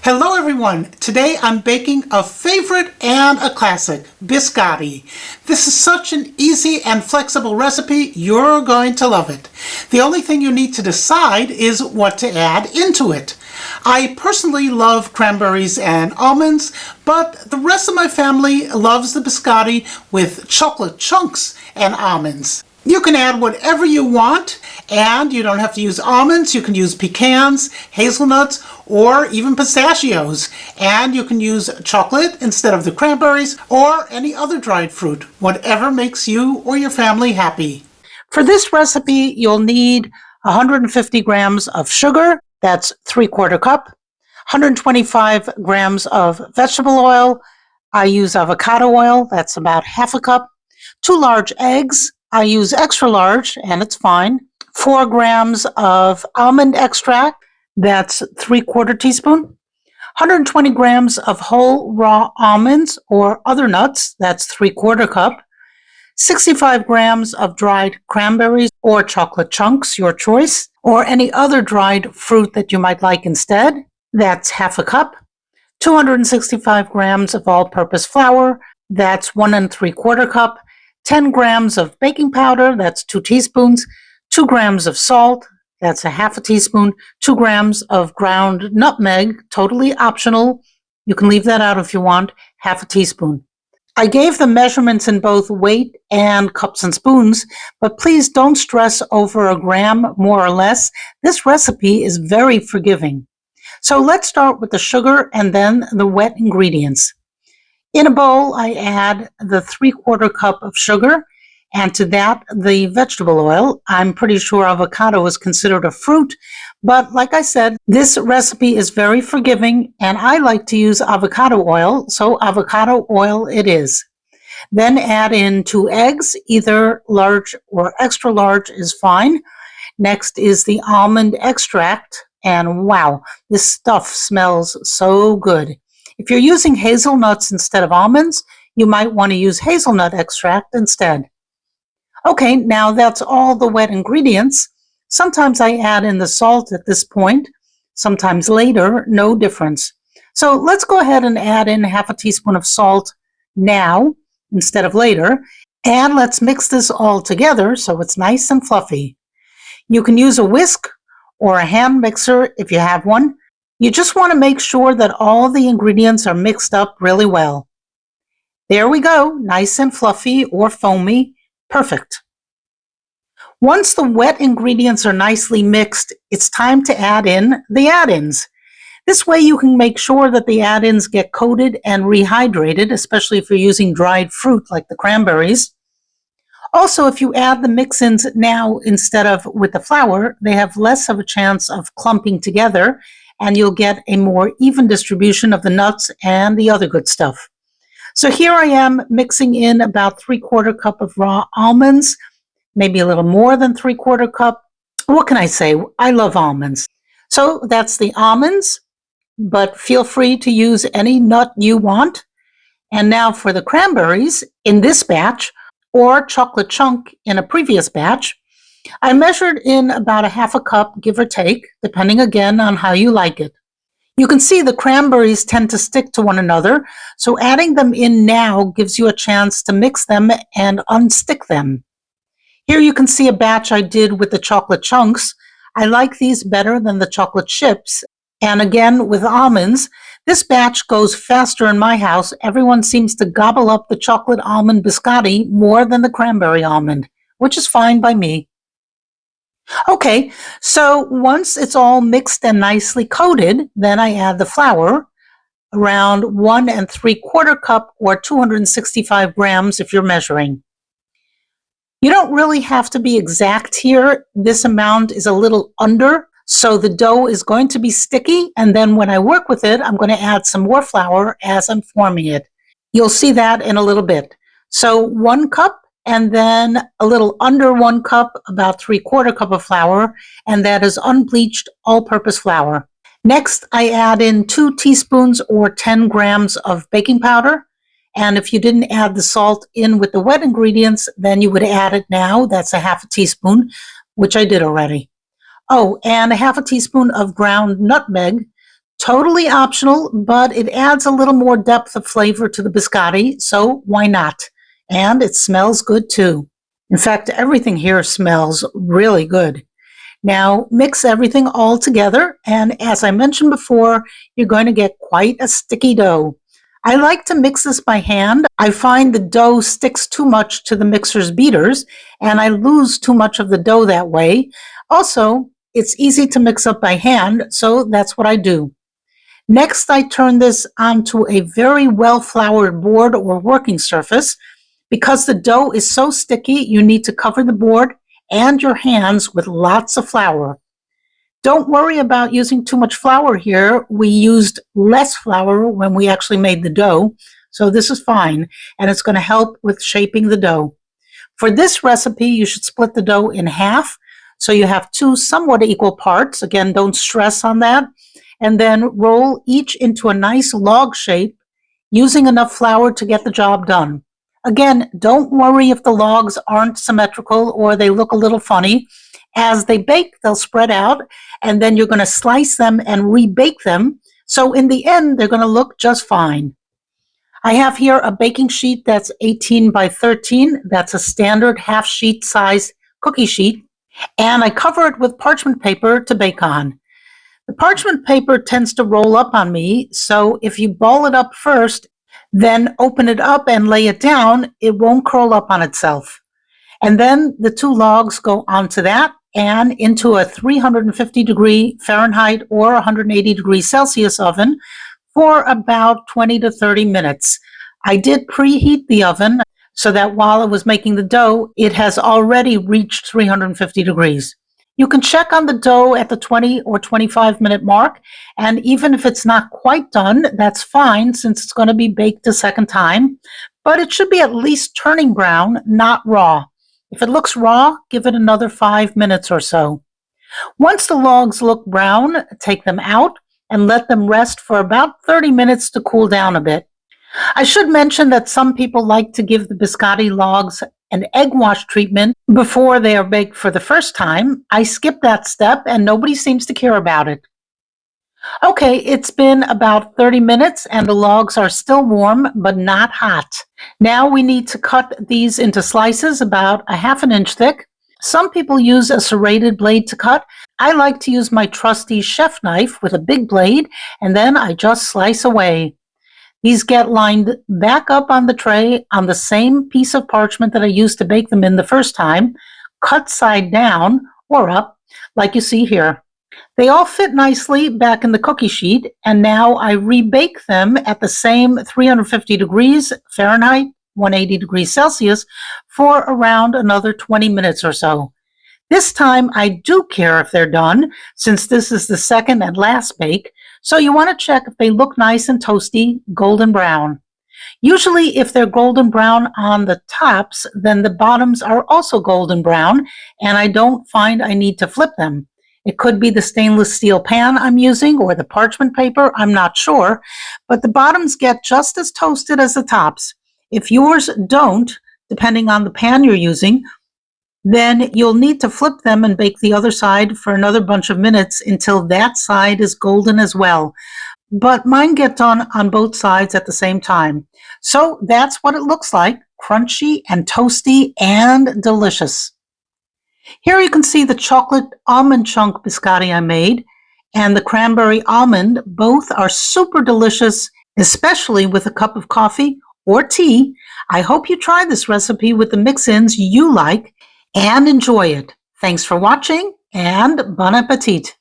Hello everyone! Today I'm baking a favorite and a classic, biscotti. This is such an easy and flexible recipe, you're going to love it. The only thing you need to decide is what to add into it. I personally love cranberries and almonds, but the rest of my family loves the biscotti with chocolate chunks and almonds. You can add whatever you want, and you don't have to use almonds. You can use pecans, hazelnuts, or even pistachios. And you can use chocolate instead of the cranberries or any other dried fruit, whatever makes you or your family happy. For this recipe, you'll need 150 grams of sugar, that's 3/4 cup, 125 grams of vegetable oil. I use avocado oil, that's about 1/2 cup, 2 large eggs. I use extra large, and it's fine. 4 grams of almond extract, that's 3/4 teaspoon. 120 grams of whole raw almonds or other nuts, that's 3/4 cup. 65 grams of dried cranberries or chocolate chunks, your choice, or any other dried fruit that you might like instead, that's 1/2 cup. 265 grams of all-purpose flour, that's 1 3/4 cup. 10 grams of baking powder, that's 2 teaspoons, 2 grams of salt, that's 1/2 teaspoon, 2 grams of ground nutmeg, totally optional. You can leave that out if you want, 1/2 teaspoon. I gave the measurements in both weight and cups and spoons, but please don't stress over a gram more or less. This recipe is very forgiving. So let's start with the sugar and then the wet ingredients. In a bowl, I add the 3/4 cup of sugar, and to that, the vegetable oil. I'm pretty sure avocado is considered a fruit, but like I said, this recipe is very forgiving, and I like to use avocado oil, so avocado oil it is. Then add in 2 eggs, either large or extra large is fine. Next is the almond extract, and wow, this stuff smells so good. If you're using hazelnuts instead of almonds, you might want to use hazelnut extract instead. Okay, now that's all the wet ingredients. Sometimes I add in the salt at this point, sometimes later, no difference. So let's go ahead and add in 1/2 teaspoon of salt now instead of later, and let's mix this all together so it's nice and fluffy. You can use a whisk or a hand mixer if you have one. You just want to make sure that all the ingredients are mixed up really well. There we go, nice and fluffy or foamy, perfect. Once the wet ingredients are nicely mixed, it's time to add in the add-ins. This way you can make sure that the add-ins get coated and rehydrated, especially if you're using dried fruit like the cranberries. Also, if you add the mix-ins now instead of with the flour, they have less of a chance of clumping together, and you'll get a more even distribution of the nuts and the other good stuff. So here I am mixing in about 3/4 cup of raw almonds, maybe a little more than 3/4 cup. What can I say? I love almonds. So that's the almonds, but feel free to use any nut you want. And now for the cranberries in this batch, or chocolate chunk in a previous batch, I measured in about 1/2 cup, give or take, depending again on how you like it. You can see the cranberries tend to stick to one another, so adding them in now gives you a chance to mix them and unstick them. Here you can see a batch I did with the chocolate chunks. I like these better than the chocolate chips. And again, with almonds, this batch goes faster in my house. Everyone seems to gobble up the chocolate almond biscotti more than the cranberry almond, which is fine by me. Okay, so once it's all mixed and nicely coated, then I add the flour, around 1 3/4 cup or 265 grams if you're measuring. You don't really have to be exact here. This amount is a little under, so the dough is going to be sticky, and then when I work with it, I'm going to add some more flour as I'm forming it. You'll see that in a little bit. So 1 cup, and then a little under 1 cup, about 3/4 cup of flour, and that is unbleached all-purpose flour. Next, I add in 2 teaspoons or 10 grams of baking powder, and if you didn't add the salt in with the wet ingredients, then you would add it now. That's 1/2 teaspoon, which I did already. Oh, and 1/2 teaspoon of ground nutmeg, Totally optional, but it adds a little more depth of flavor to the biscotti, so why not? And it smells good too. In fact, everything here smells really good. Now mix everything all together, and as I mentioned before, you're going to get quite a sticky dough. I like to mix this by hand. I find the dough sticks too much to the mixer's beaters, and I lose too much of the dough that way. Also, it's easy to mix up by hand, so that's what I do. Next, I turn this onto a very well-floured board or working surface. Because the dough is so sticky, you need to cover the board and your hands with lots of flour. Don't worry about using too much flour here. We used less flour when we actually made the dough, so this is fine, and it's going to help with shaping the dough. For this recipe, you should split the dough in half, so you have two somewhat equal parts. Again, don't stress on that. And then roll each into a nice log shape, using enough flour to get the job done. Again, don't worry if the logs aren't symmetrical or they look a little funny. As they bake, they'll spread out, and then you're going to slice them and rebake them. So in the end, they're going to look just fine. I have here a baking sheet that's 18 by 13. That's a standard half sheet size cookie sheet. And I cover it with parchment paper to bake on. The parchment paper tends to roll up on me, so if you ball it up first, then open it up and lay it down, it won't curl up on itself. And then the two logs go onto that and into a 350 degree Fahrenheit or 180 degrees Celsius oven for about 20 to 30 minutes. I did preheat the oven so that while it was making the dough, it has already reached 350 degrees. You can check on the dough at the 20 or 25-minute mark, and even if it's not quite done, that's fine since it's going to be baked a second time, but it should be at least turning brown, not raw. If it looks raw, give it another 5 minutes or so. Once the logs look brown, take them out and let them rest for about 30 minutes to cool down a bit. I should mention that some people like to give the biscotti logs an egg wash treatment before they are baked for the first time. I skip that step and nobody seems to care about it. Okay, it's been about 30 minutes and the logs are still warm but not hot. Now we need to cut these into slices about a ½ inch thick. Some people use a serrated blade to cut. I like to use my trusty chef knife with a big blade, and then I just slice away. These get lined back up on the tray on the same piece of parchment that I used to bake them in the first time, cut side down or up, like you see here. They all fit nicely back in the cookie sheet, and now I rebake them at the same 350 degrees Fahrenheit, 180 degrees Celsius, for around another 20 minutes or so. This time I do care if they're done, since this is the second and last bake, so you want to check if they look nice and toasty, golden brown. Usually if they're golden brown on the tops, then the bottoms are also golden brown, and I don't find I need to flip them. It could be the stainless steel pan I'm using or the parchment paper, I'm not sure, but the bottoms get just as toasted as the tops. If yours don't, depending on the pan you're using, then you'll need to flip them and bake the other side for another bunch of minutes until that side is golden as well. But mine get done on both sides at the same time. So that's what it looks like, crunchy and toasty and delicious. Here you can see the chocolate almond chunk biscotti I made and the cranberry almond. Both are super delicious, especially with a cup of coffee or tea. I hope you try this recipe with the mix-ins you like and enjoy it. Thanks for watching and bon appetit.